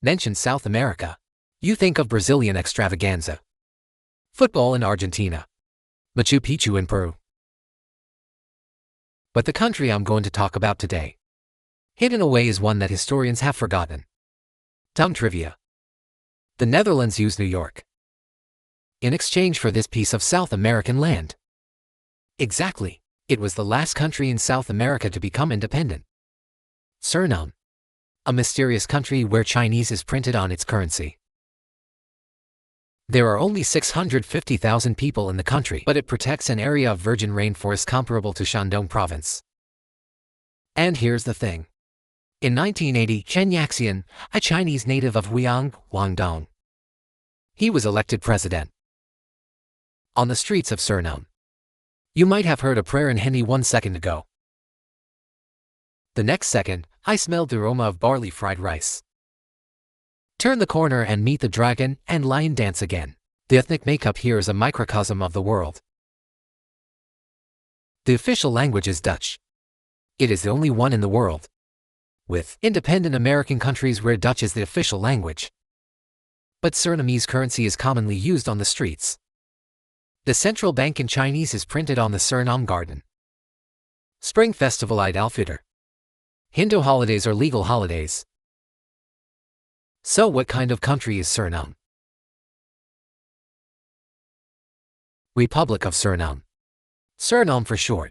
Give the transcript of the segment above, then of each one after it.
Mention South America. You think of Brazilian extravaganza. Football in Argentina. Machu Picchu in Peru. But the country I'm going to talk about today, hidden away, is one that historians have forgotten. Dumb trivia. The Netherlands used New York in exchange for this piece of South American land. Exactly. It was the last country in South America to become independent. Suriname. A mysterious country where Chinese is printed on its currency. There are only 650,000 people in the country, but it protects an area of virgin rainforest comparable to Shandong province. And here's the thing. In 1980, Chen Yaxian, a Chinese native of Guangdong, he was elected president. On the streets of Suriname, you might have heard a prayer in Hindi 1 second ago. The next second, I smelled the aroma of barley fried rice. Turn the corner and meet the dragon and lion dance again. The ethnic makeup here is a microcosm of the world. The official language is Dutch. It is the only one in the world, with independent American countries where Dutch is the official language. But Surinamese currency is commonly used on the streets. The central bank in Chinese is printed on the Suriname garden. Spring Festival Eid al-Fitr. Hindu holidays are legal holidays. So what kind of country is Suriname? Republic of Suriname. Suriname for short.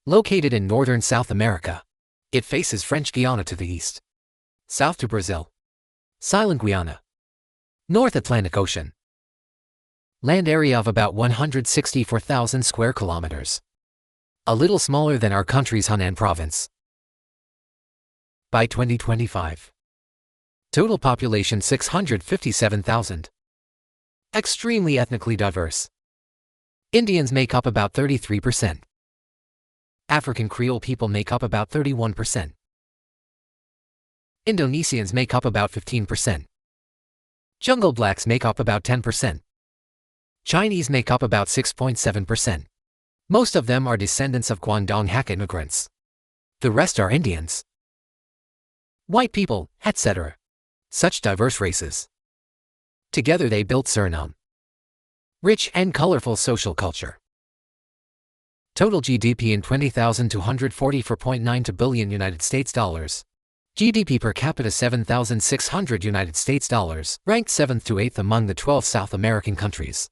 Located in northern South America. It faces French Guiana to the east, south to Brazil, Silent Guiana, North Atlantic Ocean. Land area of about 164,000 square kilometers. A little smaller than our country's Hunan province. By 2025. Total population 657,000. Extremely ethnically diverse. Indians make up about 33%. African Creole people make up about 31%. Indonesians make up about 15%. Jungle blacks make up about 10%. Chinese make up about 6.7%. Most of them are descendants of Guangdong Hakka immigrants. The rest are Indians, white people, etc. Such diverse races. Together they built Suriname. Rich and colorful social culture. Total GDP in 20,244.92 billion United States dollars. GDP per capita 7,600 United States dollars, ranked 7th to 8th among the 12 South American countries.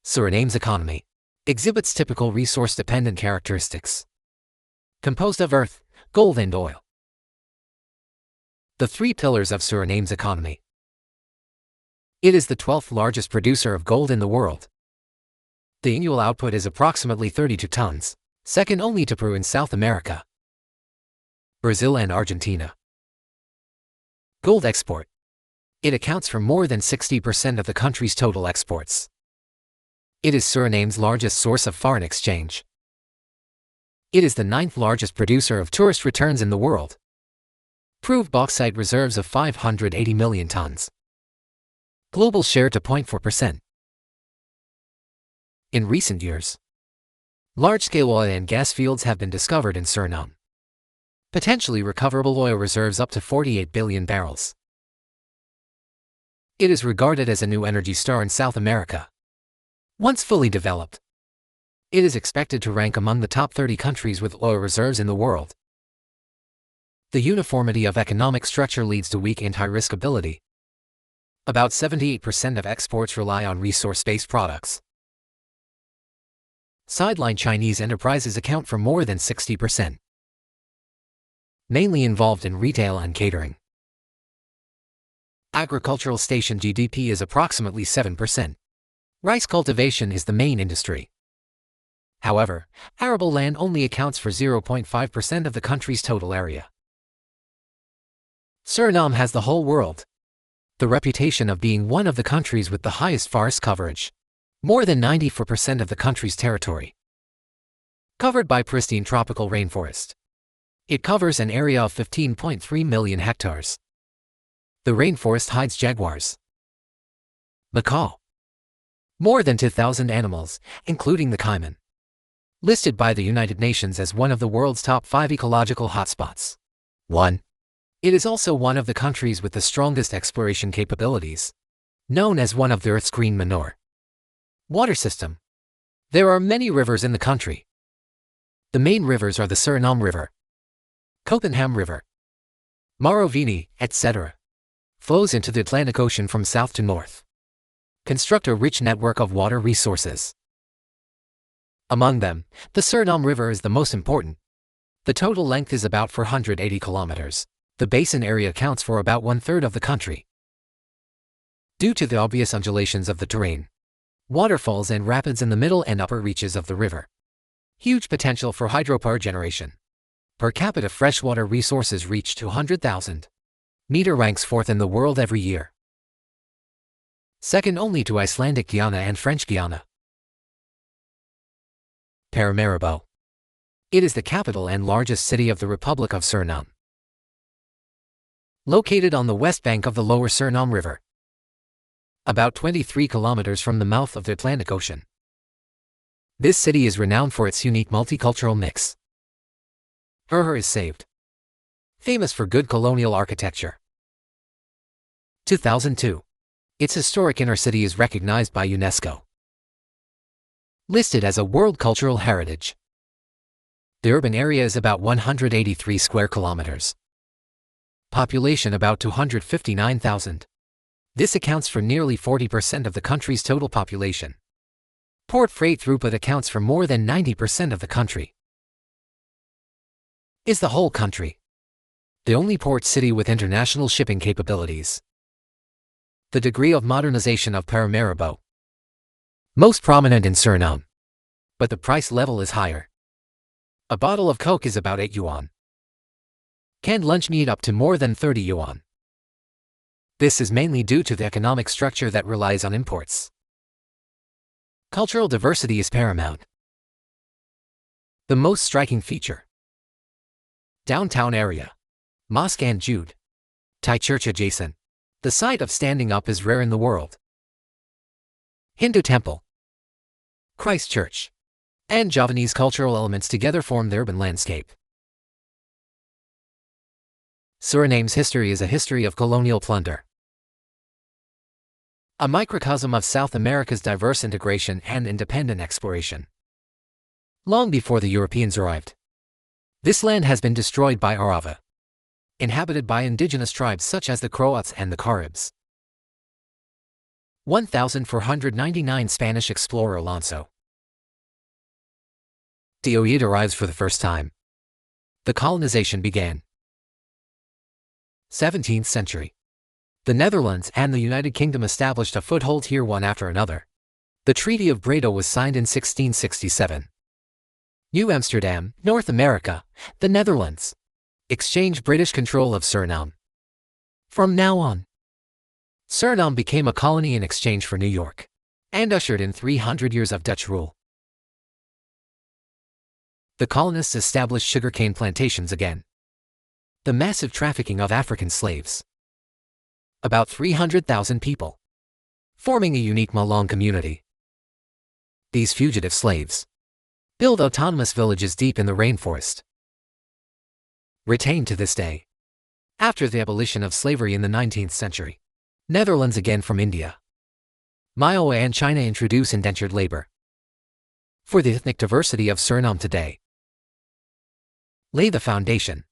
Suriname's economy exhibits typical resource-dependent characteristics, composed of earth, gold and oil. The three pillars of Suriname's economy. It is the 12th largest producer of gold in the world. The annual output is approximately 32 tons, second only to Peru in South America, Brazil and Argentina. Gold export. It accounts for more than 60% of the country's total exports. It is Suriname's largest source of foreign exchange. It is the 9th largest producer of tourist returns in the world. Proved bauxite reserves of 580 million tons. Global share to 0.4%. In recent years, large-scale oil and gas fields have been discovered in Suriname. Potentially recoverable oil reserves up to 48 billion barrels. It is regarded as a new energy star in South America. Once fully developed, it is expected to rank among the top 30 countries with oil reserves in the world. The uniformity of economic structure leads to weak anti-risk ability. About 78% of exports rely on resource-based products. Sideline Chinese enterprises account for more than 60%. Mainly involved in retail and catering. Agricultural station GDP is approximately 7%. Rice cultivation is the main industry. However, arable land only accounts for 0.5% of the country's total area. Suriname has the whole world. The reputation of being one of the countries with the highest forest coverage. More than 94% of the country's territory. Covered by pristine tropical rainforest. It covers an area of 15.3 million hectares. The rainforest hides jaguars, macaw, more than 2,000 animals, including the caiman. Listed by the United Nations as one of the world's top 5 ecological hotspots. 1. It is also one of the countries with the strongest exploration capabilities, known as one of the Earth's green manure. Water system. There are many rivers in the country. The main rivers are the Suriname River, Copenhagen River, Marovini, etc. Flows into the Atlantic Ocean from south to north. Construct a rich network of water resources. Among them, the Suriname River is the most important. The total length is about 480 kilometers. The basin area accounts for about 1/3 of the country. Due to the obvious undulations of the terrain, waterfalls and rapids in the middle and upper reaches of the river. Huge potential for hydropower generation. Per capita freshwater resources reach 200,000. Meter ranks 4th in the world every year. Second only to Icelandic Guyana and French Guiana. Paramaribo. It is the capital and largest city of the Republic of Suriname. Located on the west bank of the lower Suriname River, about 23 kilometers from the mouth of the Atlantic Ocean. This city is renowned for its unique multicultural mix. Her is saved. Famous for good colonial architecture. 2002. Its historic inner city is recognized by UNESCO. Listed as a World Cultural Heritage. The urban area is about 183 square kilometers. Population about 259,000. This accounts for nearly 40% of the country's total population. Port freight throughput accounts for more than 90% of the country. Is the whole country the only port city with international shipping capabilities? The degree of modernization of Paramaribo. Most prominent in Suriname. But the price level is higher. A bottle of Coke is about 8 yuan. Canned lunch meat up to more than 30 yuan. This is mainly due to the economic structure that relies on imports. Cultural diversity is paramount. The most striking feature. Downtown area. Mosque and Jude. Thai church adjacent. The sight of standing up is rare in the world. Hindu temple. Christ Church. And Javanese cultural elements together form the urban landscape. Suriname's history is a history of colonial plunder. A microcosm of South America's diverse integration and independent exploration. Long before the Europeans arrived, this land has been destroyed by Arava, inhabited by indigenous tribes such as the Croats and the Caribs. 1499 Spanish explorer Alonso de Oid arrives for the first time. The colonization began. 17th century. The Netherlands and the United Kingdom established a foothold here one after another. The Treaty of Breda was signed in 1667. New Amsterdam, North America, the Netherlands. Exchanged British control of Suriname. From now on, Suriname became a colony in exchange for New York, and ushered in 300 years of Dutch rule. The colonists established sugarcane plantations again. The massive trafficking of African slaves. About 300,000 people, forming a unique Malong community. These fugitive slaves build autonomous villages deep in the rainforest, retained to this day. After the abolition of slavery in the 19th century, Netherlands again from India, Maowa and China introduce indentured labor. For the ethnic diversity of Suriname today, lay the foundation.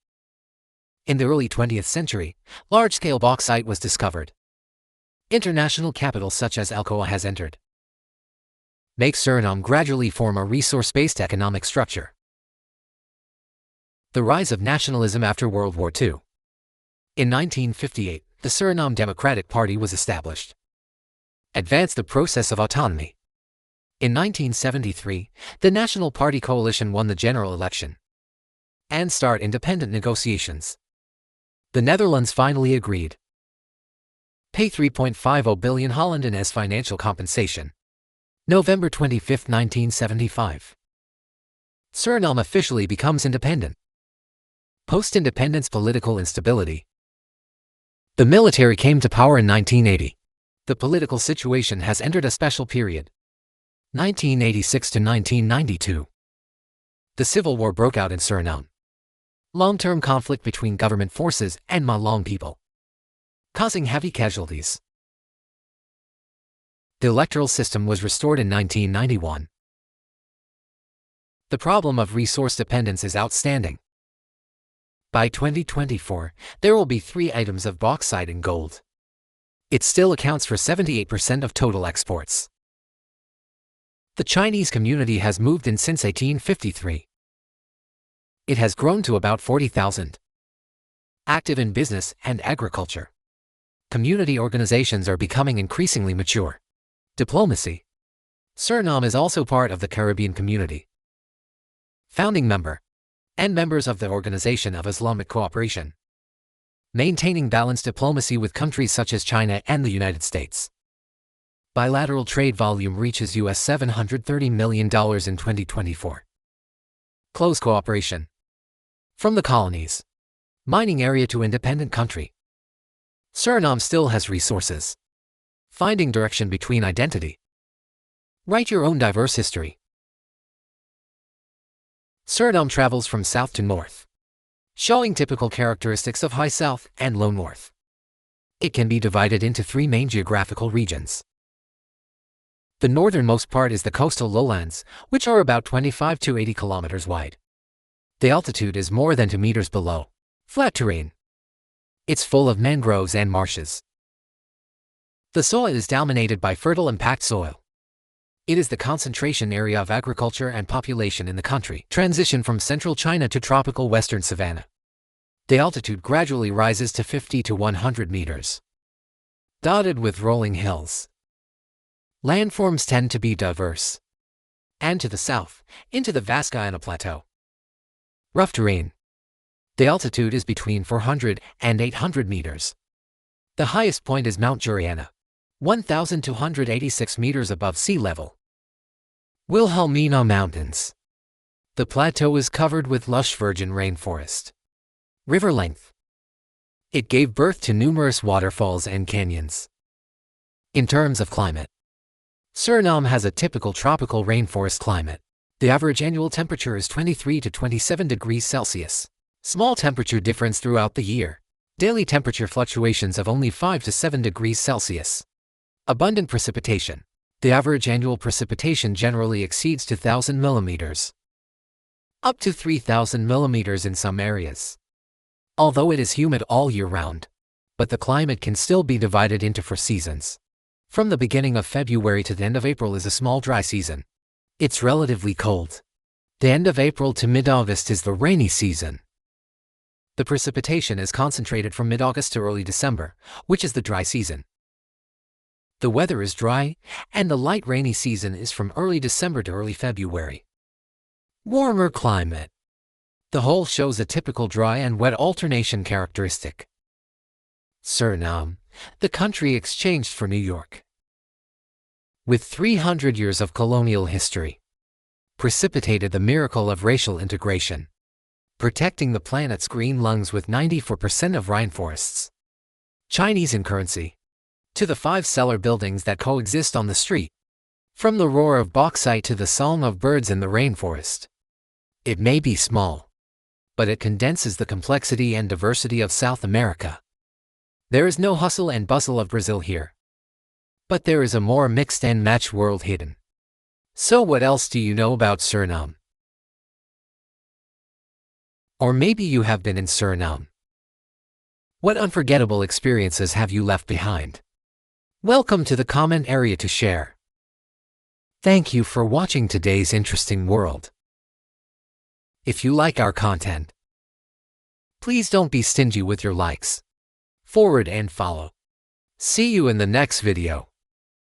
In the early 20th century, large-scale bauxite was discovered. International capital such as Alcoa has entered. Make Suriname gradually form a resource-based economic structure. The rise of nationalism after World War II. In 1958, the Suriname Democratic Party was established. Advanced the process of autonomy. In 1973, the National Party coalition won the general election and start independent negotiations. The Netherlands finally agreed. Pay 3.50 billion Holland as financial compensation. November 25, 1975. Suriname officially becomes independent. Post-independence political instability. The military came to power in 1980. The political situation has entered a special period. 1986 to 1992. The Civil War broke out in Suriname. long-term conflict between government forces and Malong people, causing heavy casualties. The electoral system was restored in 1991. The problem of resource dependence is outstanding. By 2024, there will be 3 items of bauxite and gold. It still accounts for 78% of total exports. The Chinese community has moved in since 1853. It has grown to about 40,000. Active in business and agriculture. Community organizations are becoming increasingly mature. Diplomacy. Suriname is also part of the Caribbean community. Founding member and members of the Organization of Islamic Cooperation. Maintaining balanced diplomacy with countries such as China and the United States. Bilateral trade volume reaches US $730 million in 2024. Close cooperation. From the colonies. Mining area to independent country. Suriname still has resources. Finding direction between identity. Write your own diverse history. Suriname travels from south to north, showing typical characteristics of high south and low north. It can be divided into 3 main geographical regions. The northernmost part is the coastal lowlands, which are about 25 to 80 kilometers wide. The altitude is more than 2 meters below. Flat terrain. It's full of mangroves and marshes. The soil is dominated by fertile and packed soil. It is the concentration area of agriculture and population in the country. Transition from central China to tropical western savanna. The altitude gradually rises to 50 to 100 meters. Dotted with rolling hills. Landforms tend to be diverse. And to the south, into the vast Guyana Plateau. Rough terrain. The altitude is between 400 and 800 meters. The highest point is Mount Juriana, 1,286 meters above sea level. Wilhelmina Mountains. The plateau is covered with lush virgin rainforest. River length. It gave birth to numerous waterfalls and canyons. In terms of climate, Suriname has a typical tropical rainforest climate. The average annual temperature is 23 to 27 degrees Celsius. Small temperature difference throughout the year. Daily temperature fluctuations of only 5 to 7 degrees Celsius. Abundant precipitation. The average annual precipitation generally exceeds 2,000 millimeters. Up to 3,000 millimeters in some areas. Although it is humid all year round, but the climate can still be divided into 4 seasons. From the beginning of February to the end of April is a small dry season. It's relatively cold. The end of April to mid-August is the rainy season. The precipitation is concentrated from mid-August to early December, which is the dry season. The weather is dry, and the light rainy season is from early December to early February. Warmer climate. The whole shows a typical dry and wet alternation characteristic. Suriname, the country exchanged for New York. With 300 years of colonial history, precipitated the miracle of racial integration, protecting the planet's green lungs with 94% of rainforests. Chinese in currency. To the 5 cellar buildings that coexist on the street. From the roar of bauxite to the song of birds in the rainforest. It may be small, but it condenses the complexity and diversity of South America. There is no hustle and bustle of Brazil here. But there is a more mixed and matched world hidden. So what else do you know about Suriname? Or maybe you have been in Suriname. What unforgettable experiences have you left behind? Welcome to the comment area to share. Thank you for watching today's interesting world. If you like our content, please don't be stingy with your likes. Forward and follow. See you in the next video.